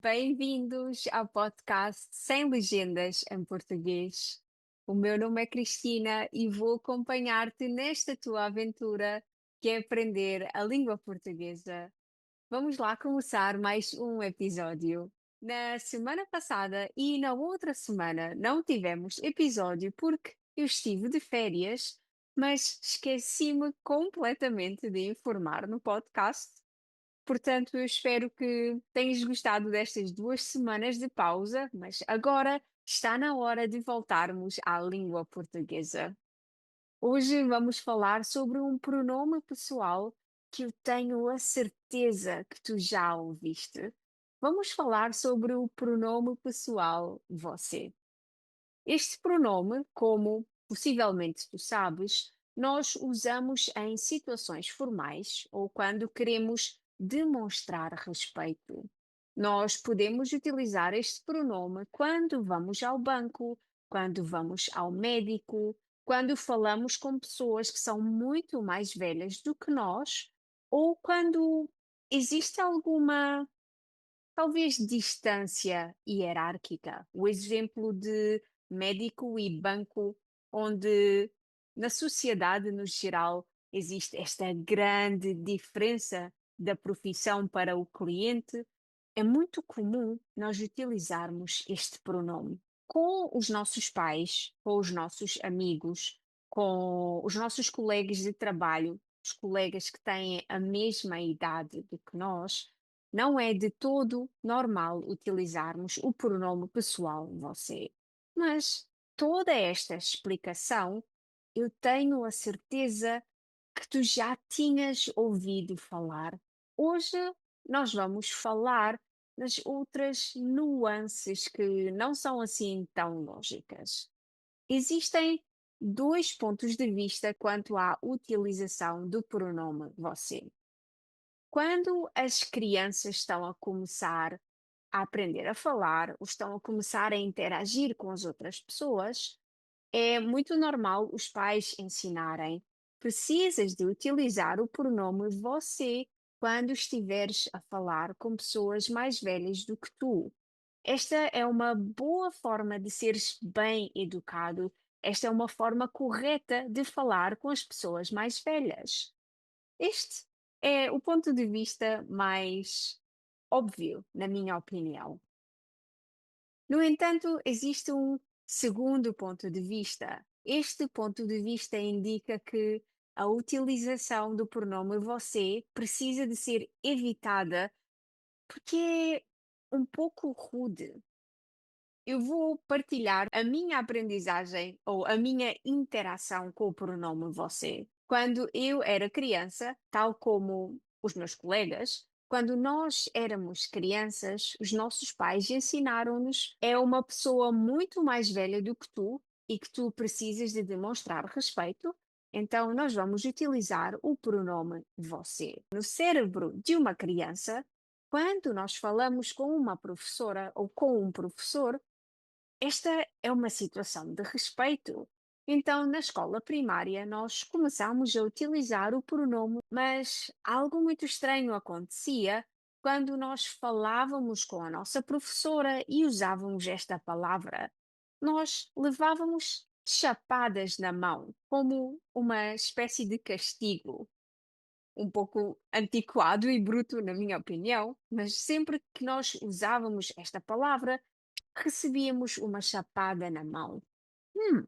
Bem-vindos ao podcast Sem Legendas em Português. O meu nome é Cristina e vou acompanhar-te nesta tua aventura que é aprender a língua portuguesa. Vamos lá começar mais um episódio. Na semana passada e na outra semana não tivemos episódio porque eu estive de férias, mas esqueci-me completamente de informar no podcast. Portanto, eu espero que tenhas gostado destas 2 semanas de pausa, mas agora está na hora de voltarmos à língua portuguesa. Hoje vamos falar sobre um pronome pessoal que eu tenho a certeza que tu já ouviste. Vamos falar sobre o pronome pessoal você. Este pronome, como possivelmente tu sabes, nós usamos em situações formais ou quando queremos demonstrar respeito. Nós podemos utilizar este pronome quando vamos ao banco, quando vamos ao médico, quando falamos com pessoas que são muito mais velhas do que nós, ou quando existe alguma talvez distância hierárquica. O exemplo de médico e banco, onde na sociedade no geral existe esta grande diferença da profissão para o cliente, é muito comum nós utilizarmos este pronome. Com os nossos pais, com os nossos amigos, com os nossos colegas de trabalho, os colegas que têm a mesma idade do que nós, não é de todo normal utilizarmos o pronome pessoal você. Mas toda esta explicação eu tenho a certeza que tu já tinhas ouvido falar. Hoje nós vamos falar das outras nuances que não são assim tão lógicas. Existem dois pontos de vista quanto à utilização do pronome você. Quando as crianças estão a começar a aprender a falar, ou estão a começar a interagir com as outras pessoas, é muito normal os pais ensinarem. Precisas de utilizar o pronome você quando estiveres a falar com pessoas mais velhas do que tu. Esta é uma boa forma de seres bem educado. Esta é uma forma correta de falar com as pessoas mais velhas. Este é o ponto de vista mais óbvio, na minha opinião. No entanto, existe um segundo ponto de vista. Este ponto de vista indica que a utilização do pronome você precisa de ser evitada porque é um pouco rude. Eu vou partilhar a minha aprendizagem ou a minha interação com o pronome você. Quando eu era criança, tal como os meus colegas, quando nós éramos crianças, os nossos pais ensinaram-nos é uma pessoa muito mais velha do que tu e que tu precisas de demonstrar respeito. Então, nós vamos utilizar o pronome você. No cérebro de uma criança, quando nós falamos com uma professora ou com um professor, esta é uma situação de respeito. Então, na escola primária, nós começámos a utilizar o pronome, mas algo muito estranho acontecia quando nós falávamos com a nossa professora e usávamos esta palavra. Nós levávamos chapadas na mão, como uma espécie de castigo. Um pouco antiquado e bruto, na minha opinião, mas sempre que nós usávamos esta palavra, recebíamos uma chapada na mão. Hum,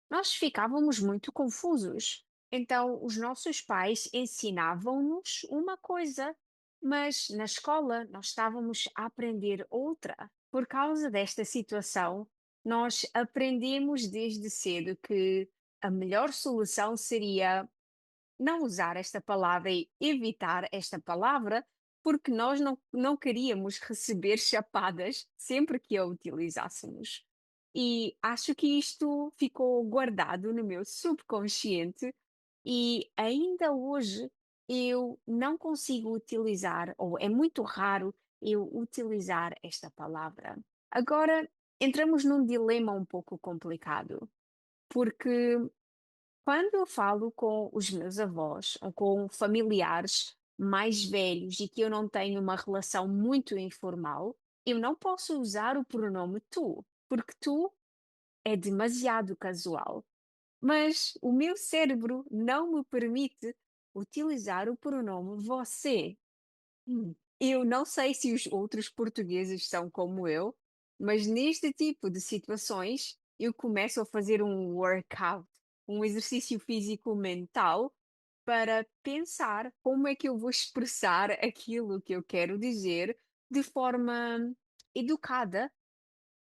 nós ficávamos muito confusos. Então, os nossos pais ensinavam-nos uma coisa, mas na escola nós estávamos a aprender outra. Por causa desta situação, nós aprendemos desde cedo que a melhor solução seria não usar esta palavra e evitar esta palavra, porque nós não queríamos receber chapadas sempre que a utilizássemos. E acho que isto ficou guardado no meu subconsciente e ainda hoje eu não consigo utilizar, ou é muito raro eu utilizar esta palavra. Agora entramos num dilema um pouco complicado, porque quando eu falo com os meus avós ou com familiares mais velhos e que eu não tenho uma relação muito informal, eu não posso usar o pronome tu, porque tu é demasiado casual. Mas o meu cérebro não me permite utilizar o pronome você. Eu não sei se os outros portugueses são como eu, mas neste tipo de situações eu começo a fazer um workout, um exercício físico mental para pensar como é que eu vou expressar aquilo que eu quero dizer de forma educada,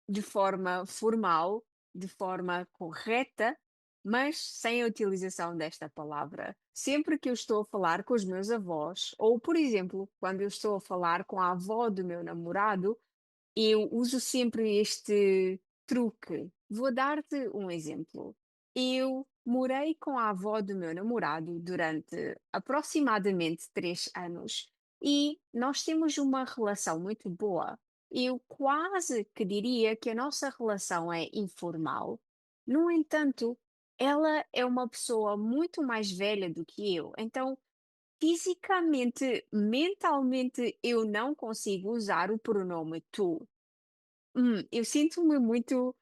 de forma formal, de forma correta, mas sem a utilização desta palavra. Sempre que eu estou a falar com os meus avós, ou, por exemplo, quando eu estou a falar com a avó do meu namorado, eu uso sempre este truque. Vou dar-te um exemplo. Eu morei com a avó do meu namorado durante aproximadamente 3 anos e nós temos uma relação muito boa. Eu quase que diria que a nossa relação é informal. No entanto, ela é uma pessoa muito mais velha do que eu, então fisicamente, mentalmente, eu não consigo usar o pronome tu. Eu sinto-me muito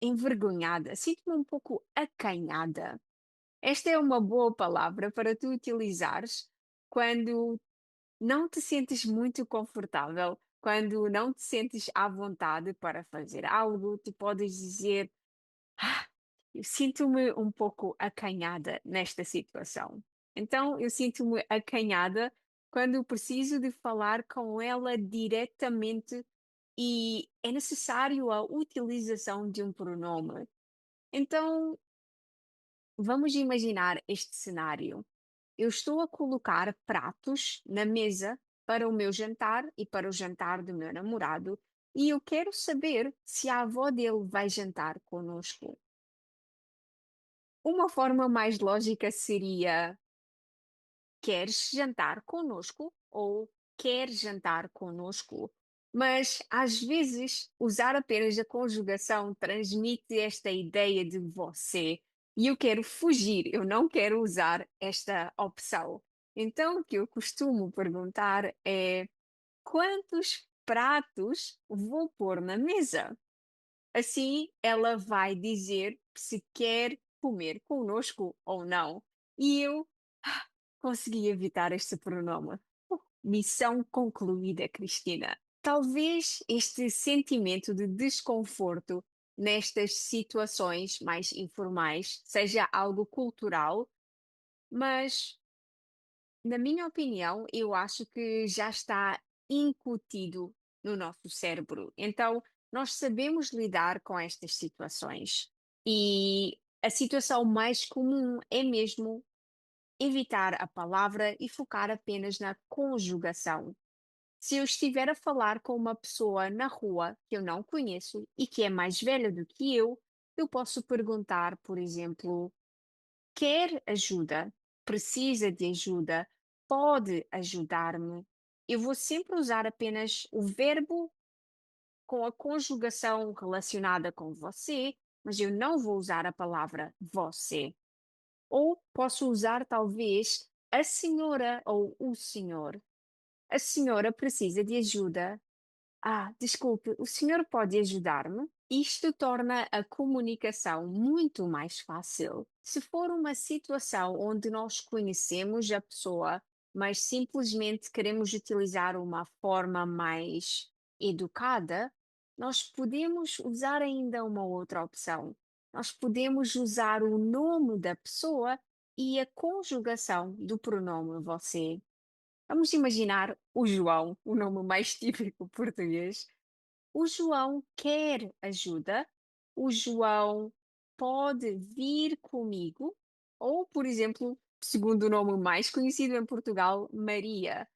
envergonhada, sinto-me um pouco acanhada. Esta é uma boa palavra para tu utilizares quando não te sentes muito confortável, quando não te sentes à vontade para fazer algo, tu podes dizer: "Ah, eu sinto-me um pouco acanhada nesta situação." Então, eu sinto-me acanhada quando preciso de falar com ela diretamente e é necessário a utilização de um pronome. Então, vamos imaginar este cenário. Eu estou a colocar pratos na mesa para o meu jantar e para o jantar do meu namorado, e eu quero saber se a avó dele vai jantar conosco. Uma forma mais lógica seria: queres jantar conosco ou quer jantar conosco? Mas às vezes usar apenas a conjugação transmite esta ideia de você. E eu quero fugir, eu não quero usar esta opção. Então o que eu costumo perguntar é: quantos pratos vou pôr na mesa? Assim ela vai dizer se quer comer conosco ou não. E eu consegui evitar este pronome. Missão concluída, Cristina. Talvez este sentimento de desconforto nestas situações mais informais seja algo cultural, mas, na minha opinião, eu acho que já está incutido no nosso cérebro. Então, nós sabemos lidar com estas situações. E a situação mais comum é mesmo evitar a palavra e focar apenas na conjugação. Se eu estiver a falar com uma pessoa na rua que eu não conheço e que é mais velha do que eu posso perguntar, por exemplo: quer ajuda? Precisa de ajuda? Pode ajudar-me? Eu vou sempre usar apenas o verbo com a conjugação relacionada com você, mas eu não vou usar a palavra você. Ou posso usar talvez a senhora ou o senhor. A senhora precisa de ajuda. Ah, desculpe, o senhor pode ajudar-me? Isto torna a comunicação muito mais fácil. Se for uma situação onde nós conhecemos a pessoa, mas simplesmente queremos utilizar uma forma mais educada, nós podemos usar ainda uma outra opção. Nós podemos usar o nome da pessoa e a conjugação do pronome você. Vamos imaginar o João, o nome mais típico português. O João quer ajuda, o João pode vir comigo, ou, por exemplo, segundo o nome mais conhecido em Portugal, Maria.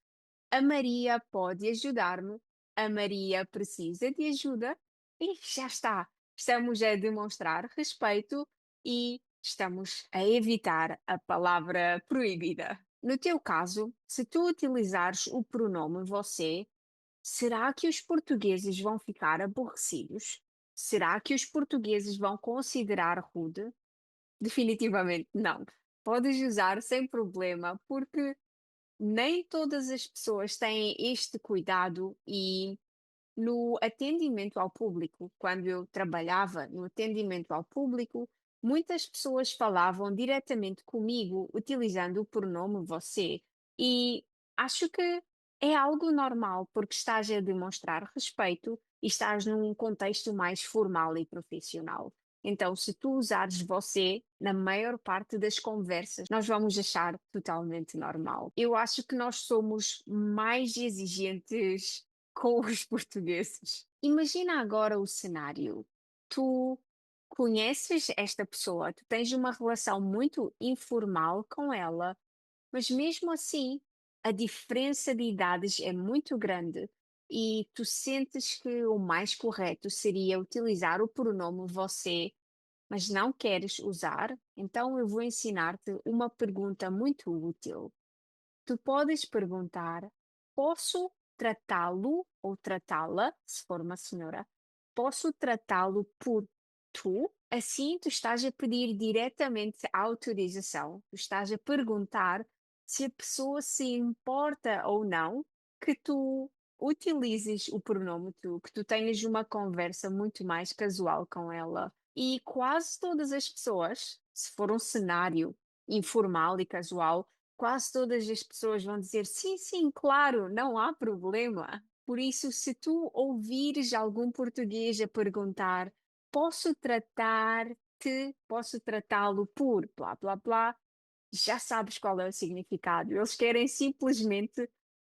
A Maria pode ajudar-me, a Maria precisa de ajuda e já está. Estamos a demonstrar respeito e estamos a evitar a palavra proibida. No teu caso, se tu utilizares o pronome você, será que os portugueses vão ficar aborrecidos? Será que os portugueses vão considerar rude? Definitivamente não. Podes usar sem problema, porque nem todas as pessoas têm este cuidado e no atendimento ao público, quando eu trabalhava no atendimento ao público, muitas pessoas falavam diretamente comigo utilizando o pronome você. E acho que é algo normal, porque estás a demonstrar respeito e estás num contexto mais formal e profissional. Então, se tu usares você na maior parte das conversas, nós vamos achar totalmente normal. Eu acho que nós somos mais exigentes com os portugueses. Imagina agora o cenário. Tu conheces esta pessoa, tu tens uma relação muito informal com ela, mas mesmo assim a diferença de idades é muito grande e tu sentes que o mais correto seria utilizar o pronome você, mas não queres usar, então eu vou ensinar-te uma pergunta muito útil. Tu podes perguntar: posso tratá-lo ou tratá-la, se for uma senhora, posso tratá-lo por tu? Assim, tu estás a pedir diretamente a autorização. Tu estás a perguntar se a pessoa se importa ou não que tu utilizes o pronome tu, que tu tenhas uma conversa muito mais casual com ela. E quase todas as pessoas, se for um cenário informal e casual, quase todas as pessoas vão dizer sim, sim, claro, não há problema. Por isso, se tu ouvires algum português a perguntar, posso tratar-te, posso tratá-lo por blá blá blá, já sabes qual é o significado. Eles querem simplesmente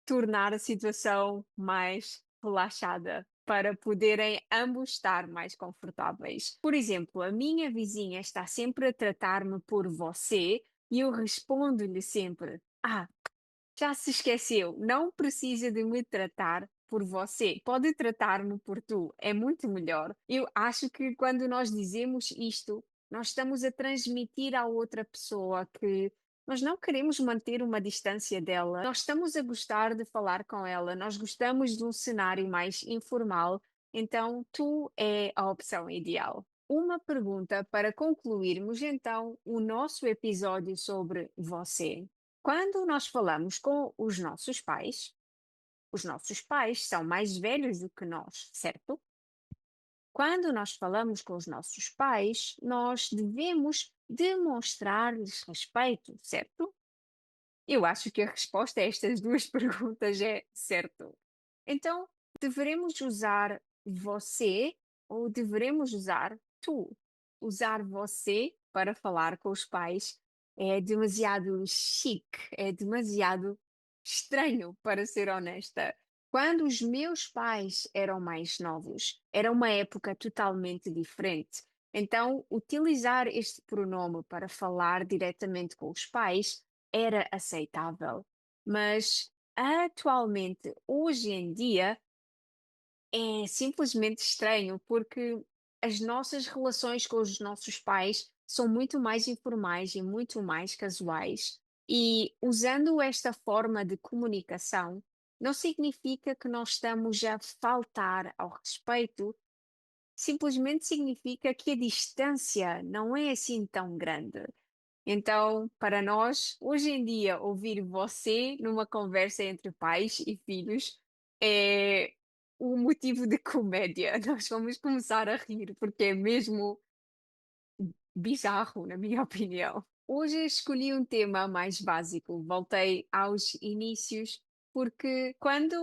tornar a situação mais relaxada para poderem ambos estar mais confortáveis. Por exemplo, a minha vizinha está sempre a tratar-me por você e eu respondo-lhe sempre: Ah, já se esqueceu, não precisa de me tratar por você, pode tratar-me por tu, é muito melhor. Eu acho que quando nós dizemos isto, nós estamos a transmitir à outra pessoa que nós não queremos manter uma distância dela, nós estamos a gostar de falar com ela, nós gostamos de um cenário mais informal, então tu é a opção ideal. Uma pergunta para concluirmos então o nosso episódio sobre você. Quando nós falamos com os nossos pais são mais velhos do que nós, certo? Quando nós falamos com os nossos pais, nós devemos demonstrar-lhes respeito, certo? Eu acho que a resposta a estas duas perguntas é certo. Então, deveremos usar você ou deveremos usar tu? Usar você para falar com os pais é demasiado chique, é demasiado estranho, para ser honesta. Quando os meus pais eram mais novos, era uma época totalmente diferente. Então, utilizar este pronome para falar diretamente com os pais era aceitável. Mas atualmente, hoje em dia, é simplesmente estranho porque as nossas relações com os nossos pais são muito mais informais e muito mais casuais. E usando esta forma de comunicação, não significa que nós estamos a faltar ao respeito, simplesmente significa que a distância não é assim tão grande. Então, para nós, hoje em dia, ouvir você numa conversa entre pais e filhos é um motivo de comédia. Nós vamos começar a rir, porque é mesmo bizarro, na minha opinião. Hoje escolhi um tema mais básico, voltei aos inícios, porque quando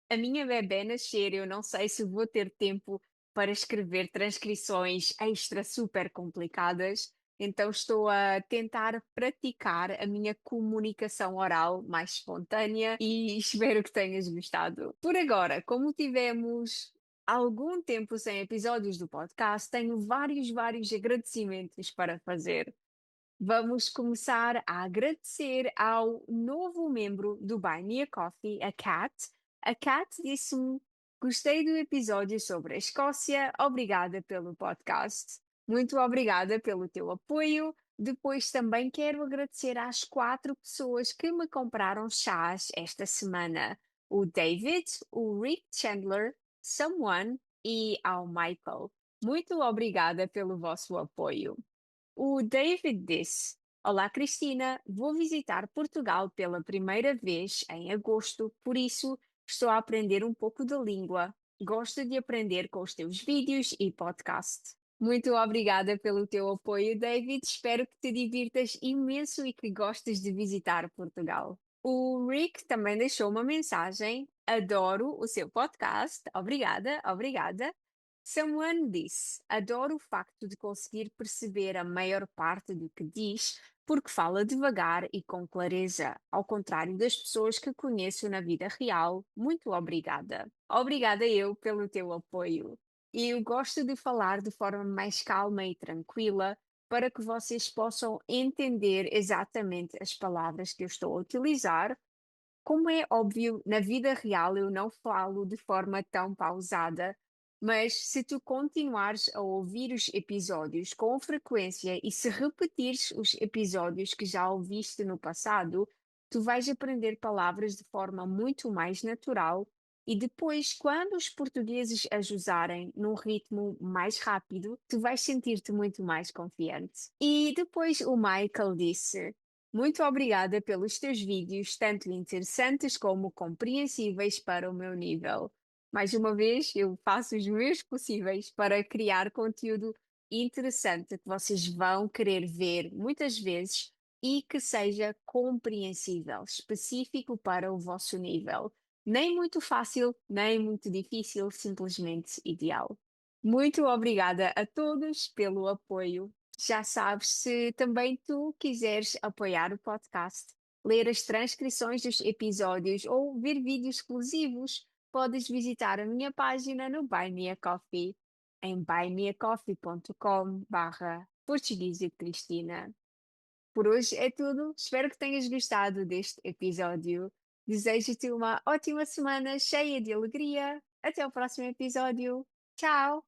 a minha bebé nascer, eu não sei se vou ter tempo para escrever transcrições extra super complicadas, então estou a tentar praticar a minha comunicação oral mais espontânea e espero que tenhas gostado. Por agora, como tivemos algum tempo sem episódios do podcast, tenho vários agradecimentos para fazer. Vamos começar a agradecer ao novo membro do Buy Me a Coffee, a Kat. A Kat disse-me: Gostei do episódio sobre a Escócia, obrigada pelo podcast. Muito obrigada pelo teu apoio. Depois também quero agradecer às 4 pessoas que me compraram chás esta semana: o David, o Rick Chandler, Someone e ao Michael. Muito obrigada pelo vosso apoio. O David disse: Olá, Cristina. Vou visitar Portugal pela primeira vez em agosto, por isso estou a aprender um pouco da língua. Gosto de aprender com os teus vídeos e podcast. Muito obrigada pelo teu apoio, David. Espero que te divirtas imenso e que gostes de visitar Portugal. O Rick também deixou uma mensagem. Adoro o seu podcast. Obrigada, obrigada. Someone disse: Adoro o facto de conseguir perceber a maior parte do que diz, porque fala devagar e com clareza, ao contrário das pessoas que conheço na vida real. Muito obrigada. Obrigada eu pelo teu apoio. E eu gosto de falar de forma mais calma e tranquila para que vocês possam entender exatamente as palavras que eu estou a utilizar. Como é óbvio, na vida real eu não falo de forma tão pausada, mas se tu continuares a ouvir os episódios com frequência e se repetires os episódios que já ouviste no passado, tu vais aprender palavras de forma muito mais natural e depois, quando os portugueses as usarem num ritmo mais rápido, tu vais sentir-te muito mais confiante. E depois o Michael disse. Muito obrigada pelos teus vídeos, tanto interessantes como compreensíveis para o meu nível. Mais uma vez, eu faço os meus possíveis para criar conteúdo interessante que vocês vão querer ver muitas vezes e que seja compreensível, específico para o vosso nível. Nem muito fácil, nem muito difícil, simplesmente ideal. Muito obrigada a todos pelo apoio. Já sabes, se também tu quiseres apoiar o podcast, ler as transcrições dos episódios ou ver vídeos exclusivos, podes visitar a minha página no Buy Me a Coffee em buymeacoffee.com/português de Cristina. Por hoje é tudo. Espero que tenhas gostado deste episódio. Desejo-te uma ótima semana cheia de alegria. Até o próximo episódio. Tchau!